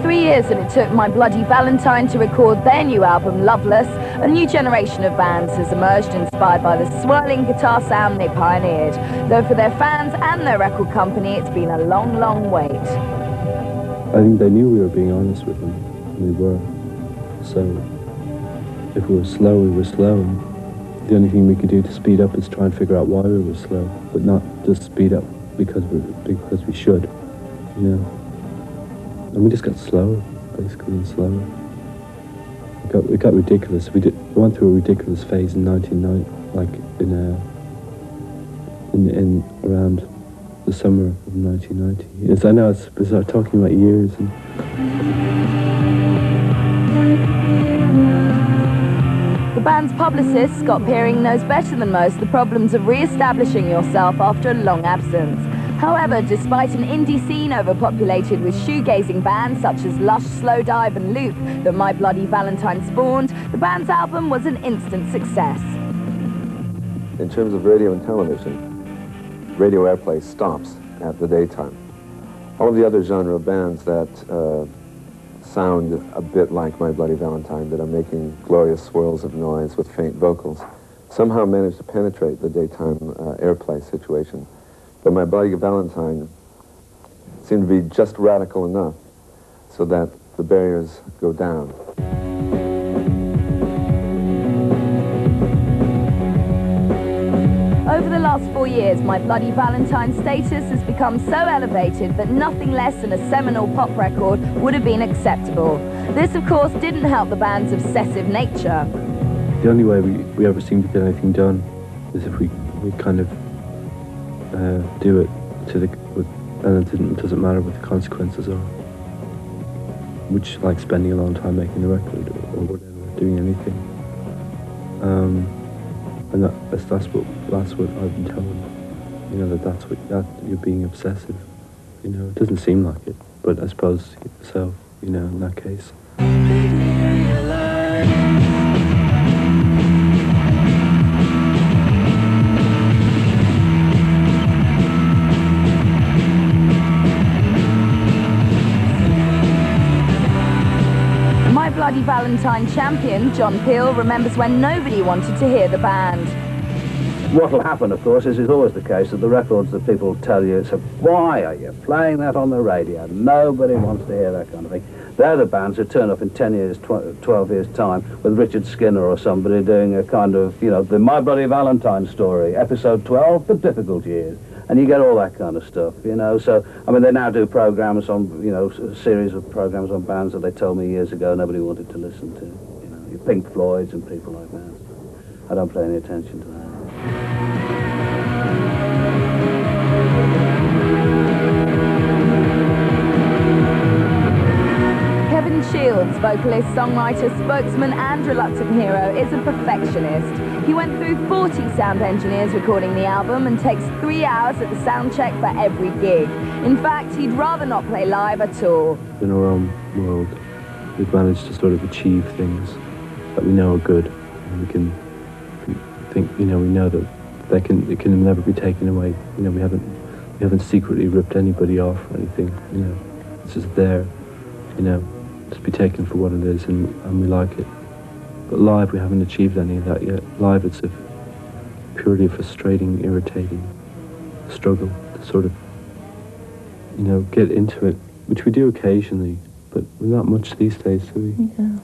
3 years that it took My Bloody Valentine to record their new album, Loveless, a new generation of bands has emerged inspired by the swirling guitar sound they pioneered. Though for their fans and their record company, it's been a long, long wait. I think they knew we were being honest with them. We were. So, if we were slow, we were slow. And the only thing we could do to speed up is try and figure out why we were slow, but not just speed up because we should, you know. And we just got slower, basically, and slower. It got ridiculous. We went through a ridiculous phase in 1990, like in around the summer of 1990. Yes, I know it's bizarre talking about years. And the band's publicist, Scott Peering, knows better than most the problems of re-establishing yourself after a long absence. However, despite an indie scene overpopulated with shoegazing bands such as Lush, Slowdive and Loop that My Bloody Valentine spawned, the band's album was an instant success. In terms of radio and television, radio airplay stops at the daytime. All of the other genre bands that sound a bit like My Bloody Valentine, that are making glorious swirls of noise with faint vocals, somehow manage to penetrate the daytime airplay situation. But My Bloody Valentine seemed to be just radical enough so that the barriers go down. Over the last 4 years, My Bloody Valentine's status has become so elevated that nothing less than a seminal pop record would have been acceptable. This, of course, didn't help the band's obsessive nature. the only way we ever seem to get anything done is if we kind of do it to the, and it doesn't matter what the consequences are. Which, like spending a long time making a record or whatever, doing anything. And that's what I've been told. You know, that you're being obsessive. You know, it doesn't seem like it, but I suppose so. You know, in that case. My Bloody Valentine champion, John Peel, remembers when nobody wanted to hear the band. What will happen, of course, is always the case that the records that people tell you, so why are you playing that on the radio? Nobody wants to hear that kind of thing. They're the bands who turn up in 10 years, 12 years' time with Richard Skinner or somebody doing a kind of, you know, the My Bloody Valentine story, episode 12, The Difficult Years. And you get all that kind of stuff, you know. So, I mean, they now do programs on, you know, a series of programs on bands that they told me years ago nobody wanted to listen to. You know, your Pink Floyds and people like that. I don't pay any attention to that. Kevin Shields, vocalist, songwriter, spokesman and reluctant hero, is a perfectionist. He went through 40 sound engineers recording the album and takes 3 hours at the sound check for every gig. In fact, he'd rather not play live at all. In our own world, we've managed to sort of achieve things that we know are good. And we can think, you know, we know that it can never be taken away. You know, we haven't secretly ripped anybody off or anything. You know, it's just there. You know, to be taken for what it is, and we like it. But live, we haven't achieved any of that yet. Live, it's a purely frustrating, irritating struggle to sort of, you know, get into it, which we do occasionally, but not much these days, do we? Yeah.